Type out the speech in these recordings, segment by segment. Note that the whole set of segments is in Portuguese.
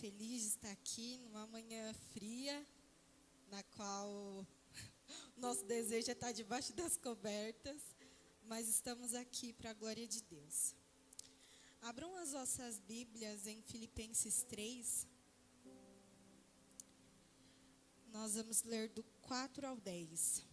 feliz de estar aqui numa manhã fria, na qual nosso desejo é estar debaixo das cobertas, mas estamos aqui para a glória de Deus. Abram as vossas Bíblias em Filipenses 3. Nós vamos ler do 4 ao 10.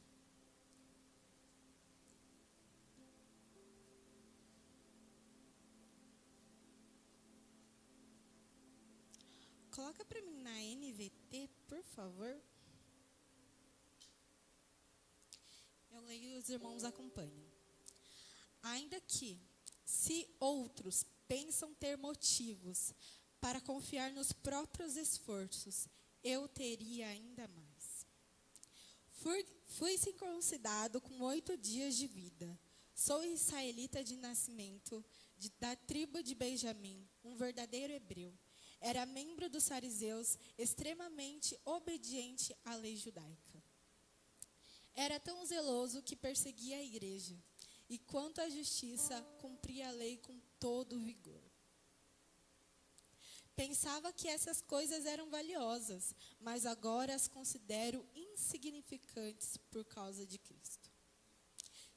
Coloca para mim na NVT, por favor. Eu leio e os irmãos acompanham. Ainda que, se outros pensam ter motivos para confiar nos próprios esforços, eu teria ainda mais. Fui circuncidado com 8 dias de vida. Sou israelita de nascimento, da tribo de Benjamim, um verdadeiro hebreu. Era membro dos fariseus, extremamente obediente à lei judaica. Era tão zeloso que perseguia a igreja, e quanto à justiça, cumpria a lei com todo vigor. Pensava que essas coisas eram valiosas, mas agora as considero insignificantes por causa de Cristo.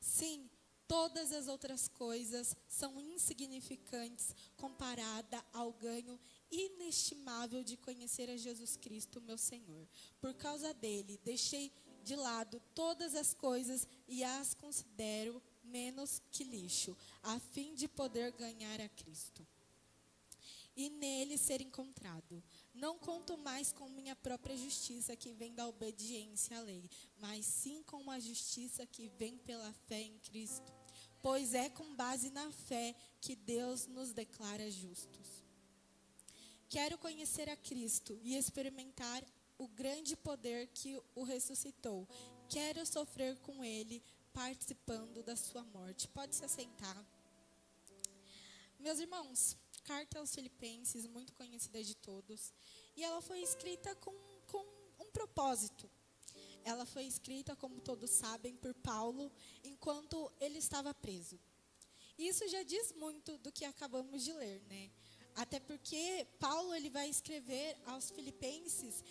Sim, todas as outras coisas são insignificantes comparada ao ganho inestimável de conhecer a Jesus Cristo, meu Senhor. Por causa dele, deixei de lado todas as coisas e as considero menos que lixo, a fim de poder ganhar a Cristo e nele ser encontrado. Não conto mais com minha própria justiça que vem da obediência à lei, mas sim com a justiça que vem pela fé em Cristo, pois é com base na fé que Deus nos declara justos. Quero conhecer a Cristo e experimentar o grande poder que o ressuscitou. Quero sofrer com ele, participando da sua morte. Pode se assentar. Meus irmãos, carta aos Filipenses, muito conhecida de todos, e ela foi escrita com um propósito. Ela foi escrita, como todos sabem, por Paulo, enquanto ele estava preso. Isso já diz muito do que acabamos de ler, né? Até porque Paulo ele vai escrever aos Filipenses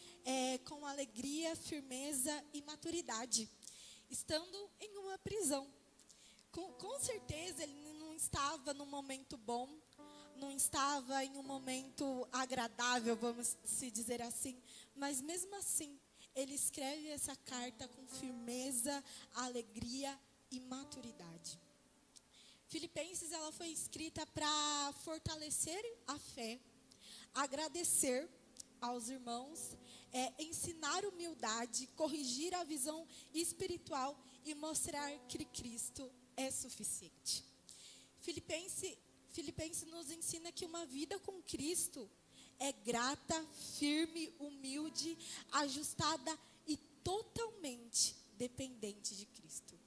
com alegria, firmeza e maturidade, estando em uma prisão. Com certeza ele não estava num momento bom, não estava em um momento agradável, vamos se dizer assim, mas mesmo assim, ele escreve essa carta com firmeza, alegria e maturidade. Filipenses, ela foi escrita para fortalecer a fé, agradecer aos irmãos, ensinar humildade, corrigir a visão espiritual e mostrar que Cristo é suficiente. Filipenses nos ensina que uma vida com Cristo é grata, firme, humilde, ajustada e totalmente dependente de Cristo.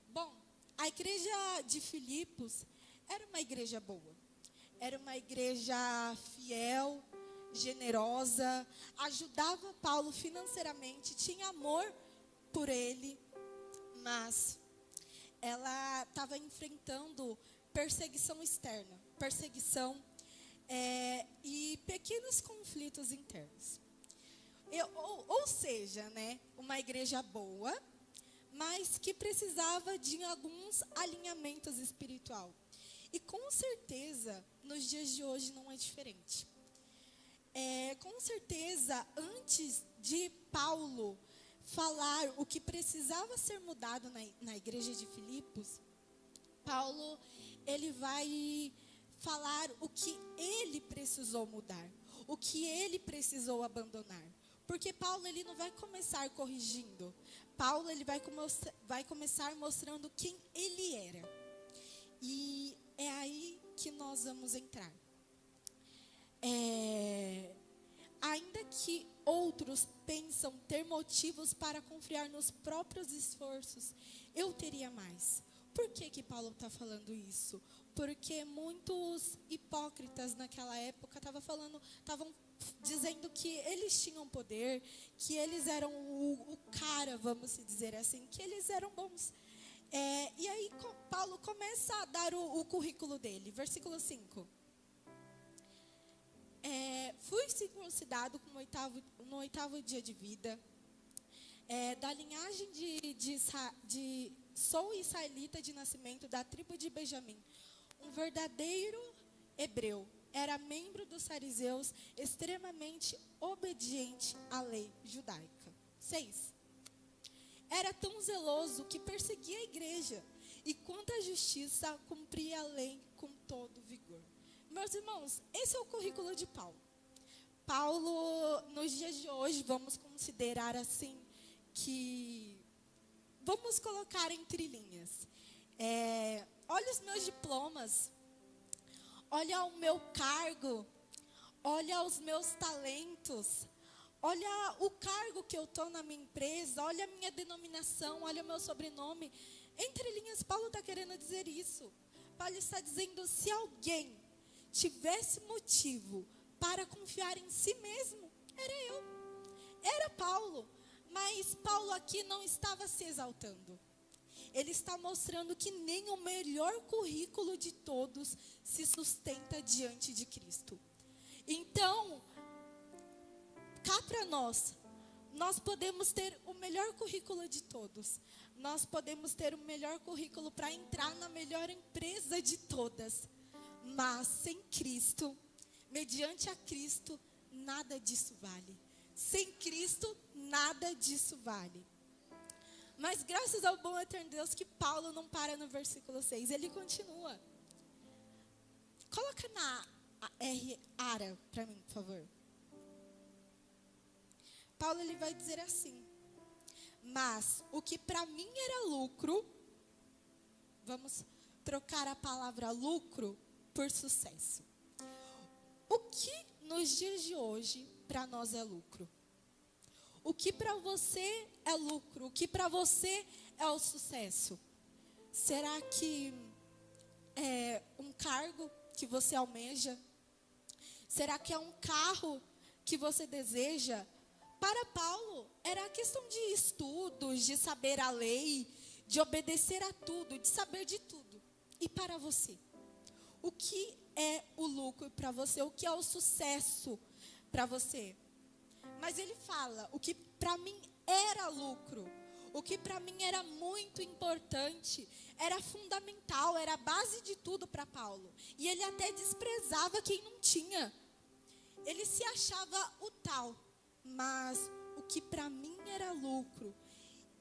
Bom, a igreja de Filipos era uma igreja boa, era uma igreja fiel, generosa, ajudava Paulo financeiramente, tinha amor por ele, mas ela estava enfrentando perseguição externa, e pequenos conflitos internos. Ou seja, né, uma igreja boa, mas que precisava de alguns alinhamentos espiritual. E com certeza, nos dias de hoje não é diferente. Com certeza, antes de Paulo falar o que precisava ser mudado na igreja de Filipos, Paulo ele vai falar o que ele precisou mudar, o que ele precisou abandonar. Porque Paulo ele não vai começar corrigindo. Paulo ele vai começar mostrando quem ele era. E é aí que nós vamos entrar. Ainda que outros pensam ter motivos para confiar nos próprios esforços, eu teria mais. Por que Paulo está falando isso? Porque muitos hipócritas naquela época estavam dizendo que eles tinham poder, que eles eram o cara, vamos dizer assim, que eles eram bons. E aí Paulo começa a dar o currículo dele, versículo 5. Fui circuncidado no oitavo dia de vida, da linhagem sou israelita de nascimento, da tribo de Benjamim, um verdadeiro hebreu, era membro dos fariseus, extremamente obediente à lei judaica. 6. Era tão zeloso que perseguia a igreja, e quanto à justiça, cumpria a lei com todo vigor. Meus irmãos, esse é o currículo de Paulo. Paulo, nos dias de hoje, vamos considerar assim, vamos colocar entre linhas. Olha os meus diplomas, olha o meu cargo, olha os meus talentos, olha o cargo que eu estou na minha empresa, olha a minha denominação, olha o meu sobrenome. Entre linhas, Paulo está querendo dizer isso. Paulo está dizendo, se alguém tivesse motivo para confiar em si mesmo, era Paulo. Mas Paulo aqui não estava se exaltando. Ele está mostrando que nem o melhor currículo de todos se sustenta diante de Cristo. Então, cá para nós podemos ter o melhor currículo de todos. Nós podemos ter o melhor currículo para entrar na melhor empresa de todas. Mas sem Cristo, mediante a Cristo, nada disso vale. Sem Cristo, nada disso vale. Mas graças ao bom eterno Deus que Paulo não para no versículo 6. Ele continua. Coloca na Ara para mim, por favor. Paulo ele vai dizer assim. Mas o que para mim era lucro, vamos trocar a palavra lucro por sucesso. O que nos dias de hoje para nós é lucro? O que para você é lucro? O que para você é o sucesso? Será que é um cargo que você almeja? Será que é um carro que você deseja? Para Paulo, era a questão de estudos, de saber a lei, de obedecer a tudo, de saber de tudo. E para você? O que é o lucro para você? O que é o sucesso para você? Mas ele fala, o que para mim era lucro, o que para mim era muito importante, era fundamental, era a base de tudo para Paulo. E ele até desprezava quem não tinha. Ele se achava o tal, mas o que para mim era lucro,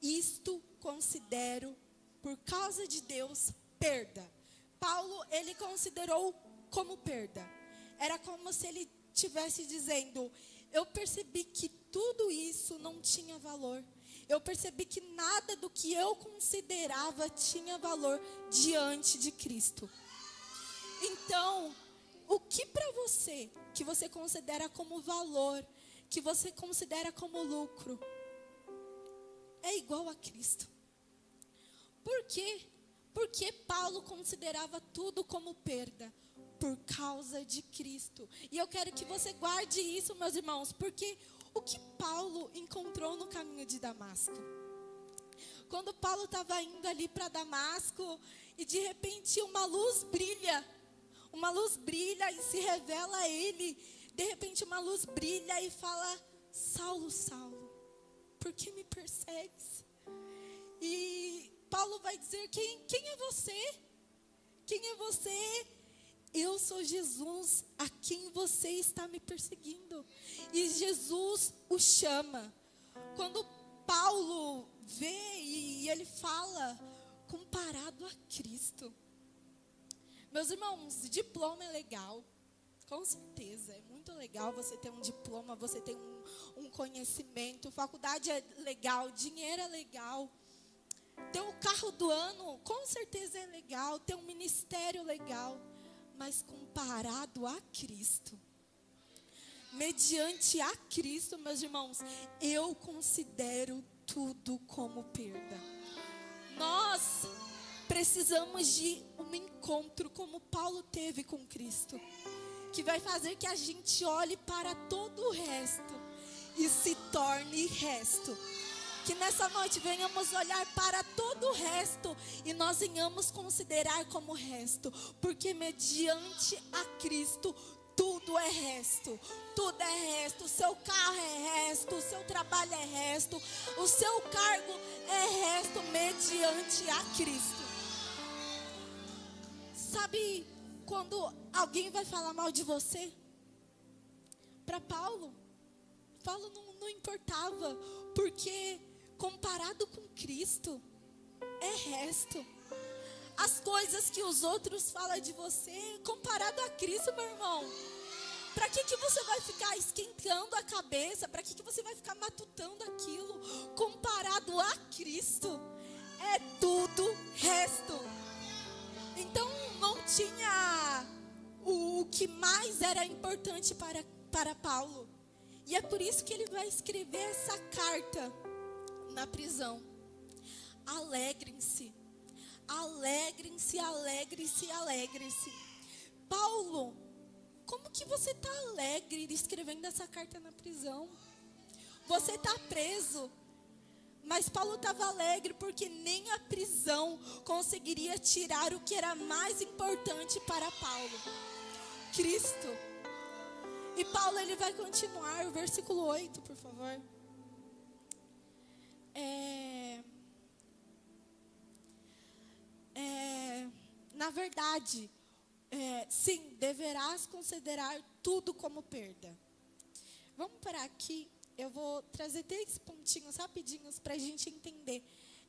isto considero, por causa de Deus, perda. Paulo, ele considerou como perda. Era como se ele estivesse dizendo, eu percebi que tudo isso não tinha valor. Eu percebi que nada do que eu considerava tinha valor diante de Cristo. Então, o que para você, que você considera como valor, que você considera como lucro, é igual a Cristo? Por quê? Porque Paulo considerava tudo como perda. Por causa de Cristo. E eu quero que você guarde isso, meus irmãos, porque o que Paulo encontrou no caminho de Damasco? Quando Paulo estava indo ali para Damasco, e de repente uma luz brilha e se revela a ele. De repente uma luz brilha e fala, Saulo, Saulo, por que me persegues? E Paulo vai dizer, quem é você? Quem é você? Eu sou Jesus, a quem você está me perseguindo. E Jesus o chama. Quando Paulo vê e ele fala, comparado a Cristo. Meus irmãos, diploma é legal. Com certeza, é muito legal você ter um diploma, você ter um conhecimento. Faculdade é legal, dinheiro é legal. Ter o carro do ano, com certeza é legal. Ter um ministério legal. Mas comparado a Cristo, mediante a Cristo, meus irmãos, eu considero tudo como perda. Nós precisamos de um encontro como Paulo teve com Cristo, que vai fazer que a gente olhe para todo o resto e se torne resto. Que nessa noite venhamos olhar para todo o resto e nós venhamos considerar como resto. Porque mediante a Cristo tudo é resto. Tudo é resto. O seu carro é resto. O seu trabalho é resto. O seu cargo é resto mediante a Cristo. Sabe quando alguém vai falar mal de você? Para Paulo não importava, porque comparado com Cristo, é resto. As coisas que os outros falam de você, comparado a Cristo, meu irmão, para que você vai ficar esquentando a cabeça? Para que você vai ficar matutando aquilo? Comparado a Cristo, é tudo resto. Então não tinha o que mais era importante para Paulo. E é por isso que ele vai escrever essa carta na prisão. Alegrem-se, alegrem-se, alegrem-se, alegrem-se. Paulo, como que você está alegre escrevendo essa carta na prisão? Você está preso. Mas Paulo estava alegre porque nem a prisão conseguiria tirar o que era mais importante para Paulo: Cristo. E Paulo, ele vai continuar, o versículo 8, por favor. Na verdade, sim, deverás considerar tudo como perda. Vamos parar aqui. Eu vou trazer 3 pontinhos rapidinhos para a gente entender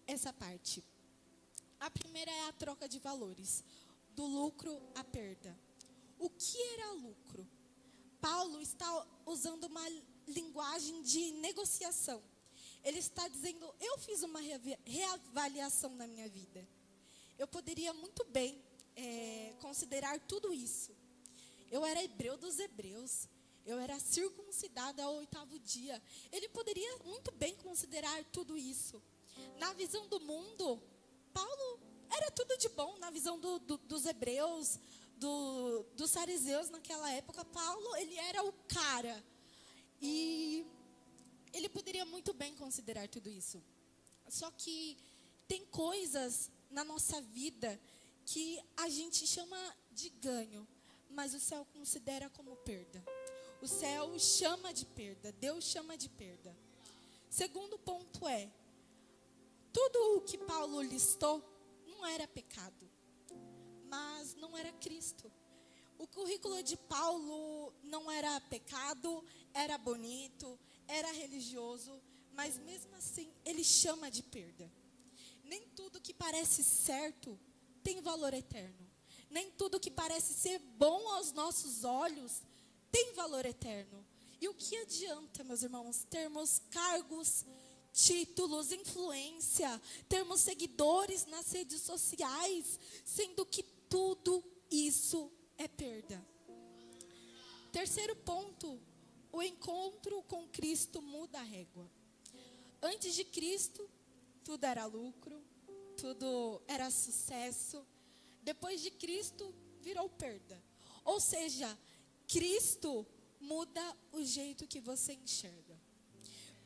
essa parte. A primeira é a troca de valores, do lucro à perda. O que era lucro? Paulo está usando uma linguagem de negociação. Ele está dizendo: eu fiz uma reavaliação na minha vida. Eu poderia muito bem considerar tudo isso. Eu era hebreu dos hebreus. Eu era circuncidada ao 8º dia. Ele poderia muito bem considerar tudo isso. Na visão do mundo, Paulo era tudo de bom. Na visão dos hebreus, dos fariseus naquela época, Paulo, ele era o cara. E ele poderia muito bem considerar tudo isso. Só que tem coisas na nossa vida que a gente chama de ganho, mas o céu considera como perda. O céu chama de perda, Deus chama de perda. Segundo ponto é, tudo o que Paulo listou não era pecado, mas não era Cristo. O currículo de Paulo não era pecado, era bonito, era religioso, mas mesmo assim ele chama de perda. Nem tudo que parece certo tem valor eterno. Nem tudo que parece ser bom aos nossos olhos tem valor eterno. E o que adianta, meus irmãos, termos cargos, títulos, influência, termos seguidores nas redes sociais, sendo que tudo isso é perda. Terceiro ponto, o encontro com Cristo muda a régua. Antes de Cristo, tudo era lucro, tudo era sucesso. Depois de Cristo, virou perda. Ou seja, Cristo muda o jeito que você enxerga.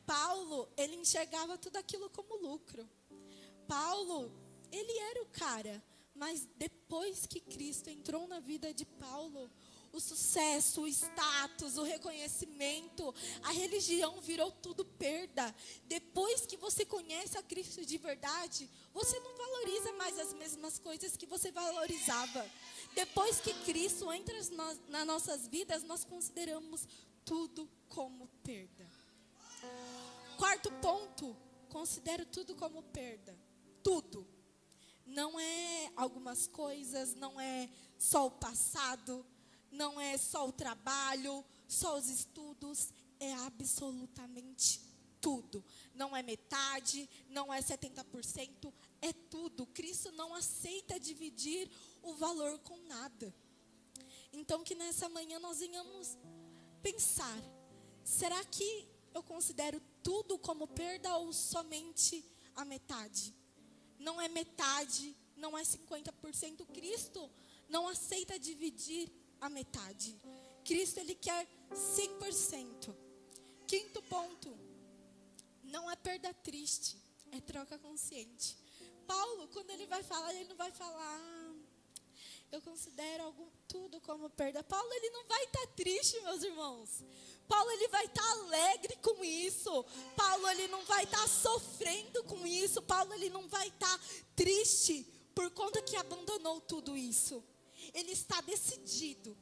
Paulo, ele enxergava tudo aquilo como lucro. Paulo, ele era o cara, mas depois que Cristo entrou na vida de Paulo, o sucesso, o status, o reconhecimento, a religião virou tudo perda. Depois que você conhece a Cristo de verdade, você não valoriza mais as mesmas coisas que você valorizava. Depois que Cristo entra nas nossas vidas, nós consideramos tudo como perda. Quarto ponto, considero tudo como perda. Tudo. Não é algumas coisas, não é só o passado, não é só o trabalho, só os estudos, é absolutamente tudo. Não é metade, não é 70%, é tudo. Cristo não aceita dividir o valor com nada. Então que nessa manhã nós venhamos pensar, será que eu considero tudo como perda ou somente a metade? Não é metade, não é 50%. Cristo não aceita dividir a metade. Cristo, ele quer 100%. Quinto ponto, não é perda triste, é troca consciente. Paulo, quando ele vai falar, ele não vai falar: eu considero tudo como perda. Paulo, ele não vai estar triste, meus irmãos. Paulo, ele vai estar alegre com isso. Paulo, ele não vai estar sofrendo com isso. Paulo, ele não vai estar triste por conta que abandonou tudo isso. Ele está decidido.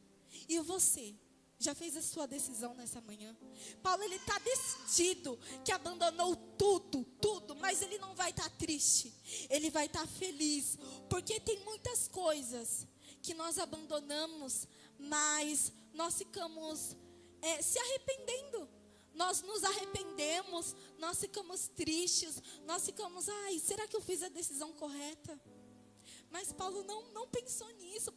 E você? Já fez a sua decisão nessa manhã? Paulo, ele está decidido que abandonou tudo, mas ele não vai estar triste. Ele vai estar feliz, porque tem muitas coisas que nós abandonamos, mas nós ficamos se arrependendo. Nós nos arrependemos, nós ficamos tristes, nós ficamos, será que eu fiz a decisão correta? Mas Paulo não pensou nisso.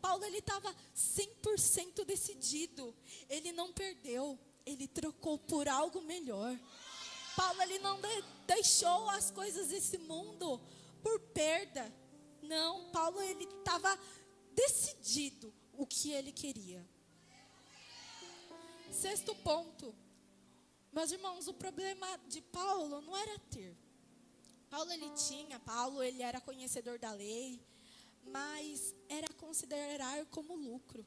Paulo, ele estava 100% decidido. Ele não perdeu, ele trocou por algo melhor. Paulo, ele não deixou as coisas desse mundo por perda. Não, Paulo, ele estava decidido o que ele queria. 6º ponto. Meus irmãos, o problema de Paulo não era ter. Paulo, ele era conhecedor da lei, mas era considerar como lucro.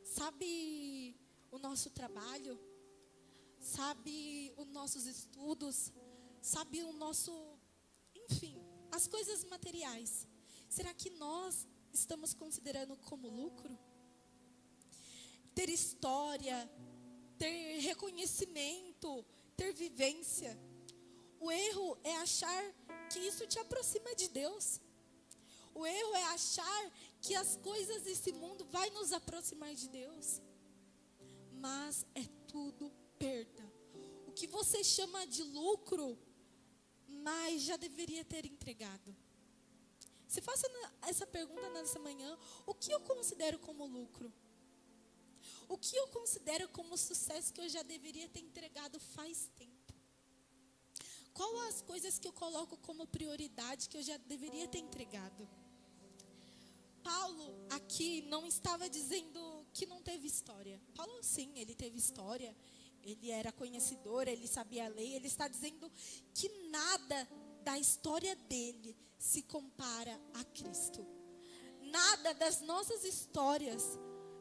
Sabe o nosso trabalho? Sabe os nossos estudos? Sabe enfim, as coisas materiais. Será que nós estamos considerando como lucro? Ter história, ter reconhecimento, ter vivência. O erro é achar que isso te aproxima de Deus. O erro é achar que as coisas desse mundo vai nos aproximar de Deus. Mas é tudo perda. O que você chama de lucro, mas já deveria ter entregado. Se faça essa pergunta nessa manhã: o que eu considero como lucro? O que eu considero como sucesso que eu já deveria ter entregado faz tempo? Qual as coisas que eu coloco como prioridade que eu já deveria ter entregado? Paulo aqui não estava dizendo que não teve história. Paulo, sim, ele teve história. Ele era conhecedor, ele sabia a lei. Ele está dizendo que nada da história dele se compara a Cristo. Nada das nossas histórias,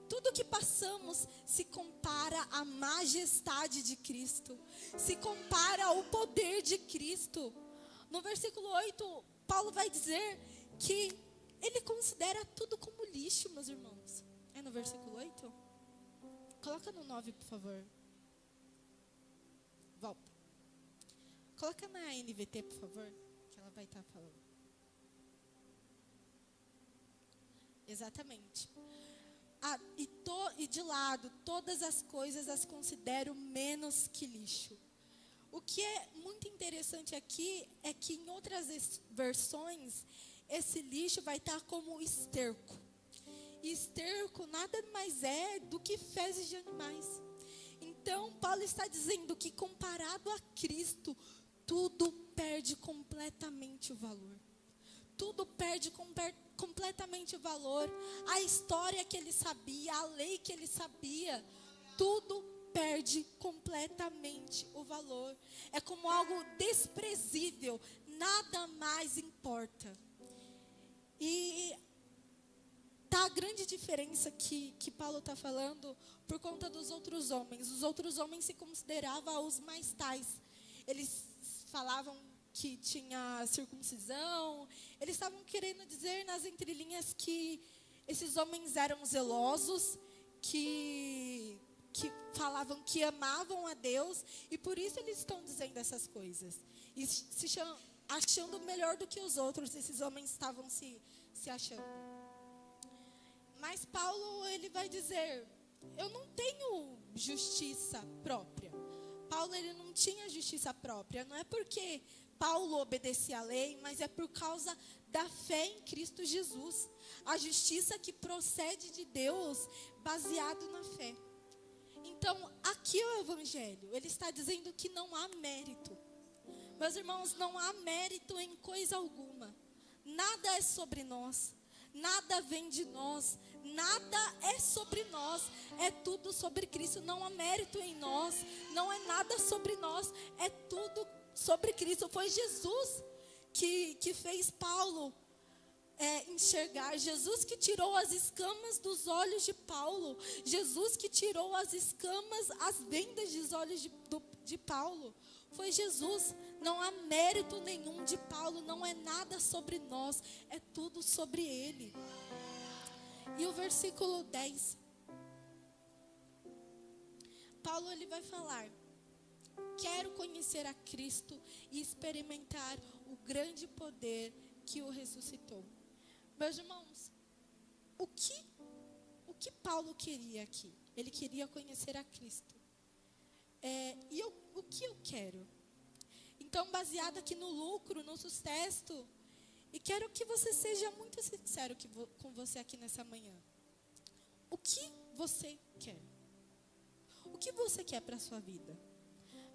tudo que passamos se compara à majestade de Cristo, se compara ao poder de Cristo. No versículo 8, Paulo vai dizer que ele considera tudo como lixo, meus irmãos. É no versículo 8? Coloca no 9, por favor. Volta. Coloca na NVT, por favor, que ela vai estar falando. Exatamente. E de lado, todas as coisas as considero menos que lixo. O que é muito interessante aqui é que em outras versões, esse lixo vai estar como esterco. E esterco nada mais é do que fezes de animais. Então, Paulo está dizendo que comparado a Cristo, tudo perde completamente o valor. Tudo perde completamente o valor. A história que ele sabia, a lei que ele sabia, tudo perde completamente o valor. É como algo desprezível, nada mais importa. E tá a grande diferença que Paulo está falando por conta dos outros homens. Os outros homens se consideravam os mais tais. Eles falavam que tinha circuncisão. Eles estavam querendo dizer nas entrelinhas que esses homens eram zelosos, que falavam que amavam a Deus, e por isso eles estão dizendo essas coisas. E achando melhor do que os outros, esses homens estavam se achando. Mas Paulo, ele vai dizer, eu não tenho justiça própria. Paulo, ele não tinha justiça própria. Não é porque Paulo obedecia à lei, mas é por causa da fé em Cristo Jesus. A justiça que procede de Deus, baseado na fé. Então, aqui é o Evangelho. Ele está dizendo que não há mérito. Meus irmãos, não há mérito em coisa alguma. Nada é sobre nós. Nada vem de nós. Nada é sobre nós. É tudo sobre Cristo. Não há mérito em nós. Não é nada sobre nós. É tudo sobre Cristo. Foi Jesus que fez Paulo enxergar. Jesus que tirou as escamas dos olhos de Paulo. Jesus que tirou as escamas, as vendas dos olhos de Paulo. Foi Jesus. Não há mérito nenhum de Paulo. Não é nada sobre nós. É tudo sobre ele. E o versículo 10. Paulo ele vai falar: quero conhecer a Cristo e experimentar o grande poder que o ressuscitou. Meus irmãos, o que Paulo queria aqui? Ele queria conhecer a Cristo. O que eu quero? Então, baseado aqui no lucro, no sucesso, e quero que você seja muito sincero com você aqui nessa manhã. O que você quer? O que você quer para a sua vida?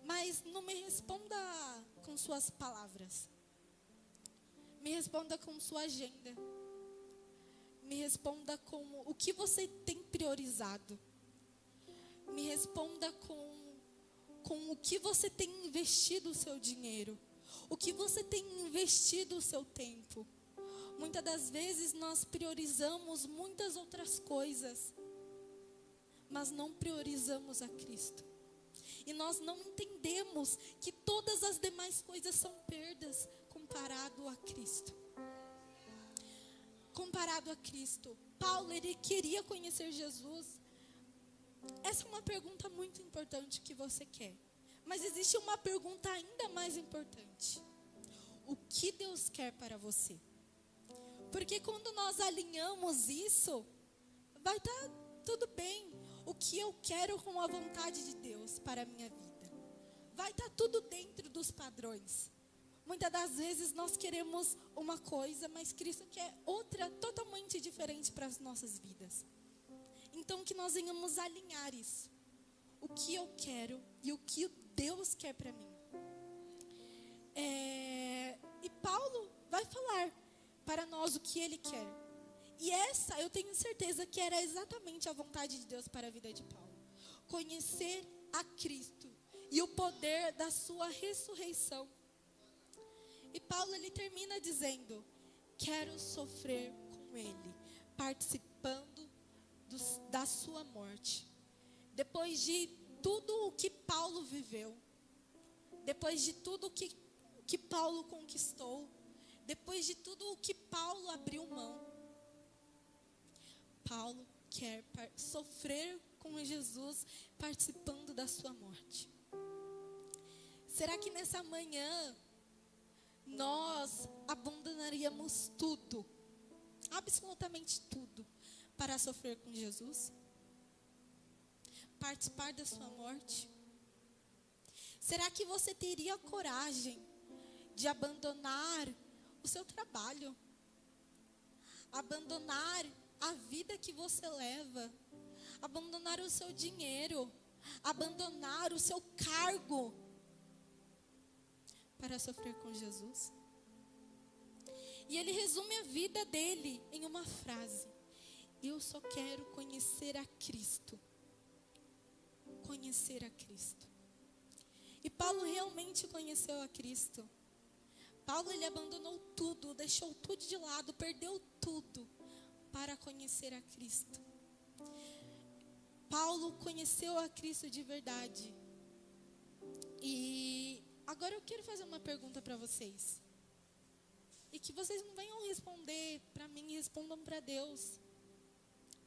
Mas não me responda com suas palavras. Me responda com sua agenda. Me responda com o que você tem priorizado. Me responda com o que você tem investido o seu dinheiro. O que você tem investido o seu tempo. Muitas das vezes nós priorizamos muitas outras coisas, mas não priorizamos a Cristo. E nós não entendemos que todas as demais coisas são perdas comparado a Cristo. Comparado a Cristo. Paulo, ele queria conhecer Jesus. Essa é uma pergunta muito importante que você quer. Mas existe uma pergunta ainda mais importante. O que Deus quer para você? Porque quando nós alinhamos isso, vai estar tudo bem. O que eu quero com a vontade de Deus para a minha vida. Vai estar tudo dentro dos padrões. Muitas das vezes nós queremos uma coisa, mas Cristo quer outra totalmente diferente para as nossas vidas. Então que nós venhamos alinhar isso. O que eu quero e o que Deus quer para mim. E Paulo vai falar para nós o que ele quer. E essa eu tenho certeza que era exatamente a vontade de Deus para a vida de Paulo. Conhecer a Cristo e o poder da sua ressurreição. E Paulo ele termina dizendo: quero sofrer com ele, participando da sua morte. Depois de tudo o que Paulo viveu, depois de tudo o que Paulo conquistou, depois de tudo o que Paulo abriu mão, Paulo quer sofrer com Jesus, participando da sua morte. Será que nessa manhã nós abandonaríamos tudo, absolutamente tudo, para sofrer com Jesus? Participar da sua morte? Será que você teria coragem de abandonar o seu trabalho? Abandonar a vida que você leva? Abandonar o seu dinheiro? Abandonar o seu cargo? Para sofrer com Jesus? E ele resume a vida dele em uma frase: eu só quero conhecer a Cristo. Conhecer a Cristo. E Paulo realmente conheceu a Cristo. Paulo ele abandonou tudo, deixou tudo de lado, perdeu tudo para conhecer a Cristo. Paulo conheceu a Cristo de verdade. E agora eu quero fazer uma pergunta para vocês. E que vocês não venham responder para mim, respondam para Deus.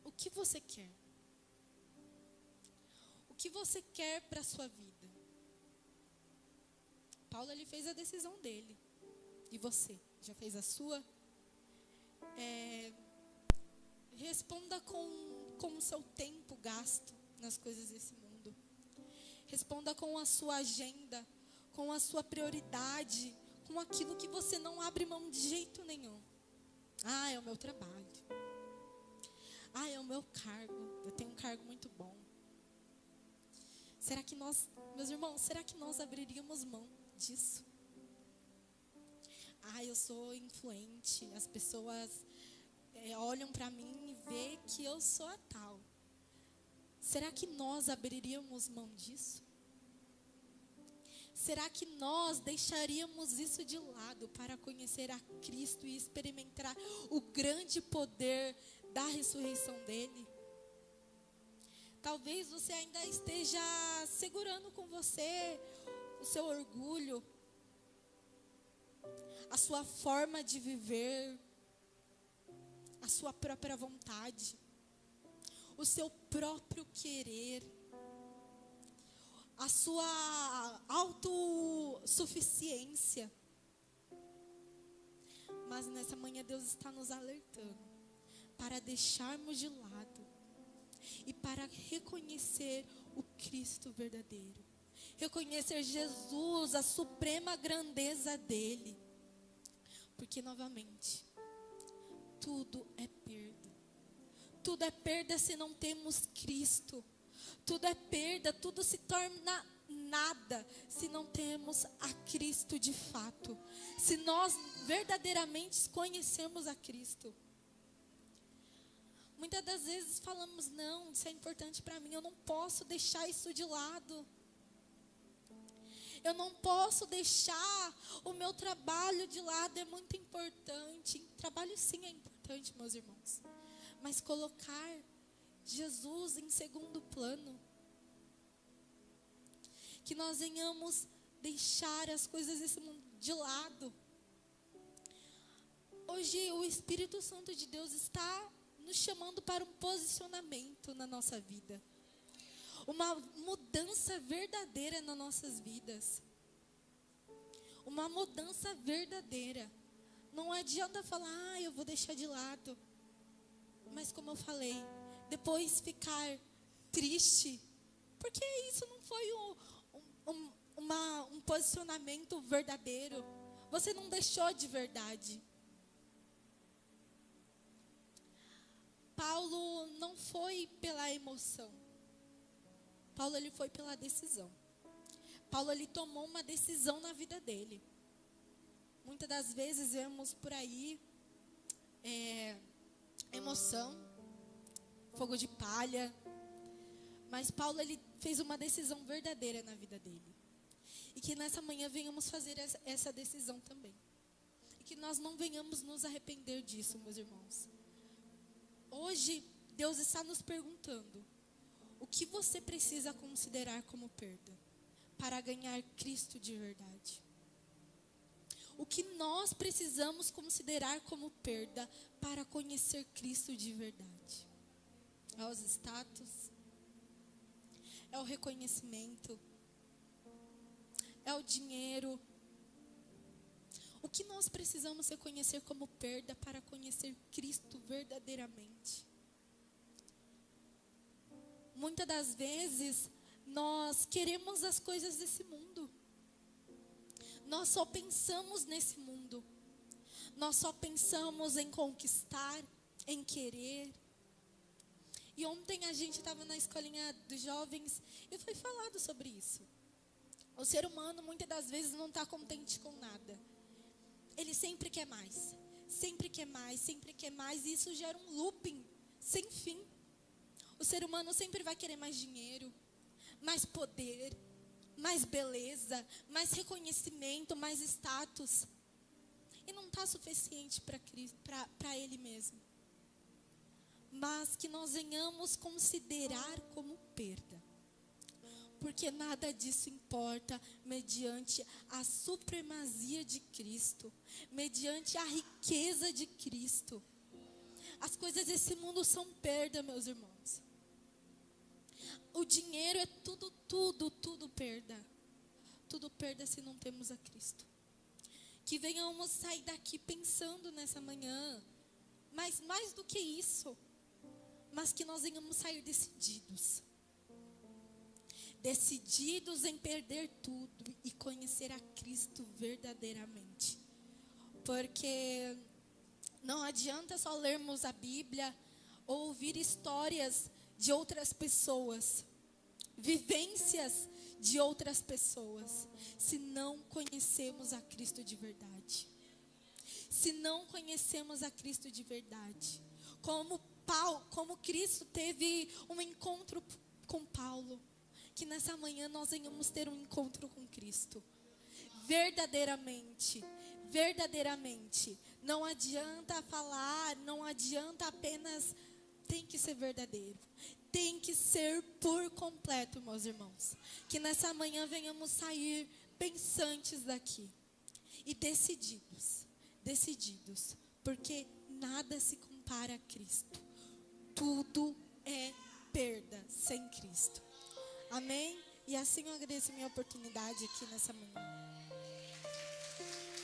O que você quer? O que você quer para a sua vida? Paulo ele fez a decisão dele. E você? Já fez a sua? Responda com o seu tempo gasto nas coisas desse mundo. Responda com a sua agenda, com a sua prioridade, com aquilo que você não abre mão de jeito nenhum. Ah, é o meu trabalho. Ah, é o meu cargo. Eu tenho um cargo muito bom. Será que nós, meus irmãos, será que nós abriríamos mão disso? Ah, eu sou influente. As pessoas olham para mim e vê que eu sou a tal. Será que nós abriríamos mão disso? será que nós deixaríamos isso de lado para conhecer a Cristo e experimentar o grande poder da ressurreição dele? Talvez você ainda esteja segurando com você o seu orgulho, a sua forma de viver, a sua própria vontade, o seu próprio querer, a sua autossuficiência. Mas nessa manhã Deus está nos alertando para deixarmos de lado e para reconhecer o Cristo verdadeiro. Reconhecer Jesus, a suprema grandeza dele. Porque novamente, tudo é perda. Tudo é perda se não temos Cristo. Tudo é perda, tudo se torna nada se não temos a Cristo de fato. Se nós verdadeiramente conhecemos a Cristo. Muitas das vezes falamos, não, isso é importante para mim, eu não posso deixar isso de lado. Eu não posso deixar o meu trabalho de lado, é muito importante. Trabalho sim é importante, meus irmãos. Mas colocar Jesus em segundo plano. Que nós venhamos deixar as coisas desse mundo de lado. Hoje o Espírito Santo de Deus está nos chamando para um posicionamento na nossa vida. Uma mudança verdadeira nas nossas vidas. Uma mudança verdadeira. Não adianta falar, eu vou deixar de lado. Mas como eu falei, depois ficar triste. Porque isso não foi um posicionamento verdadeiro. Você não deixou de verdade. Paulo não foi pela emoção. Paulo ele foi pela decisão. Paulo ele tomou uma decisão na vida dele. Muitas das vezes vemos por aí emoção, fogo de palha. Mas Paulo ele fez uma decisão verdadeira na vida dele. E que nessa manhã venhamos fazer essa decisão também. E que nós não venhamos nos arrepender disso, meus irmãos. Hoje Deus está nos perguntando: o que você precisa considerar como perda para ganhar Cristo de verdade? O que nós precisamos considerar como perda para conhecer Cristo de verdade? É os status? É o reconhecimento? É o dinheiro? O que nós precisamos reconhecer como perda para conhecer Cristo verdadeiramente? Muitas das vezes, nós queremos as coisas desse mundo. Nós só pensamos nesse mundo. Nós só pensamos em conquistar, em querer. E ontem a gente estava na escolinha dos jovens e foi falado sobre isso. O ser humano, muitas das vezes, não está contente com nada. Ele sempre quer mais. Sempre quer mais, sempre quer mais. E isso gera um looping sem fim. O ser humano sempre vai querer mais dinheiro, mais poder, mais beleza, mais reconhecimento, mais status. E não está suficiente para ele mesmo. Mas que nós venhamos considerar como perda. Porque nada disso importa mediante a supremacia de Cristo, mediante a riqueza de Cristo. As coisas desse mundo são perda, meus irmãos. O dinheiro é tudo perda. Tudo perda se não temos a Cristo. Que venhamos sair daqui pensando nessa manhã. Mas mais do que isso, mas que nós venhamos sair decididos. Decididos em perder tudo e conhecer a Cristo verdadeiramente. Porque não adianta só lermos a Bíblia ou ouvir histórias de outras pessoas, vivências de outras pessoas, se não conhecemos a Cristo de verdade. Se não conhecemos a Cristo de verdade. Como Cristo teve um encontro com Paulo. que nessa manhã nós venhamos ter um encontro com Cristo. Verdadeiramente. Verdadeiramente. Não adianta falar, não adianta apenas, tem que ser verdadeiro. Tem que ser por completo, meus irmãos. Que nessa manhã venhamos sair pensantes daqui. E decididos. Decididos. Porque nada se compara a Cristo. Tudo é perda sem Cristo. Amém? E assim eu agradeço a minha oportunidade aqui nessa manhã.